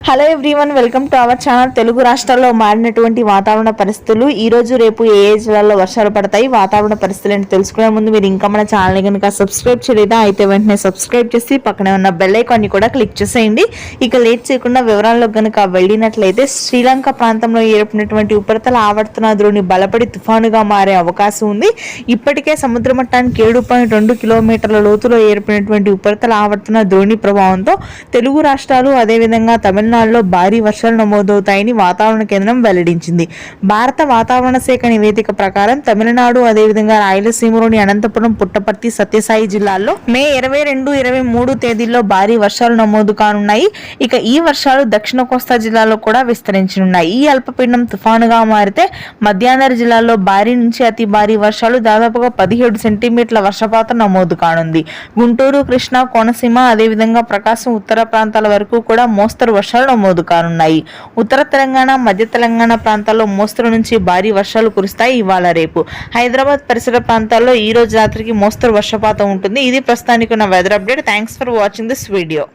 Hello everyone, welcome to our channel. Telugu రాష్ట్రాల్లో మారినటువంటి వాతావరణ పరిస్థితులు, ఈ రోజు రేపు ఏ జిల్లాల్లో వర్షాలు పడతాయి, వాతావరణ పరిస్థితులు ఏంటి తెలుసుకునే ముందు మీరు ఇంకా మన ఛానల్ కనుక సబ్స్క్రైబ్ చేయలేదా అయితే వెంటనే సబ్స్క్రైబ్ చేసి పక్కనే ఉన్న బెల్ ఐకాన్ని కూడా క్లిక్ చేసేయండి. ఇక లేట్ చేయకుండా వివరాల్లో కనుక వెళ్ళినట్లయితే, శ్రీలంక ప్రాంతంలో ఏర్పడినటువంటి ఉపరితల ఆవర్తన ద్రోణి బలపడి తుఫానుగా మారే అవకాశం ఉంది. ఇప్పటికే సముద్ర మట్టానికి 7.2 కిలోమీటర్ల లోతులో ఏర్పడినటువంటి ఉపరితల ఆవర్తన ద్రోణి ప్రభావంతో తెలుగు రాష్ట్రాలు అదేవిధంగా తమిళనాడు లో భారీ వర్షాలు నమోదవుతాయని వాతావరణ కేంద్రం వెల్లడించింది. భారత వాతావరణ శాఖ నివేదిక ప్రకారం తమిళనాడు అదేవిధంగా రాయలసీమలోని అనంతపురం, పుట్టపర్తి, సత్యసాయి జిల్లాల్లో మే 22, 23 తేదీల్లో భారీ వర్షాలు నమోదు కానున్నాయి. ఇక ఈ వర్షాలు దక్షిణ కోస్తా జిల్లాలో కూడా విస్తరించనున్నాయి. ఈ అల్పపీడనం తుఫానుగా మారితే మధ్యాంధ్ర జిల్లాల్లో భారీ నుంచి అతి భారీ వర్షాలు, దాదాపుగా 17 సెంటీమీటర్ల వర్షపాతం నమోదు కానుంది. గుంటూరు, కృష్ణా, కోనసీమ అదేవిధంగా ప్రకాశం ఉత్తర ప్రాంతాల వరకు కూడా మోస్తరు వర్షాలు నమోదు కానున్నాయి. ఉత్తర తెలంగాణ, మధ్య తెలంగాణ ప్రాంతాల్లో మోస్తరు నుంచి భారీ వర్షాలు కురుస్తాయి. ఇవాళ రేపు హైదరాబాద్ పరిసర ప్రాంతాల్లో ఈ రోజు రాత్రికి మోస్తరు వర్షపాతం ఉంటుంది. ఇది ప్రస్తుతానికి ఉన్న weather update. Thanks for watching this video.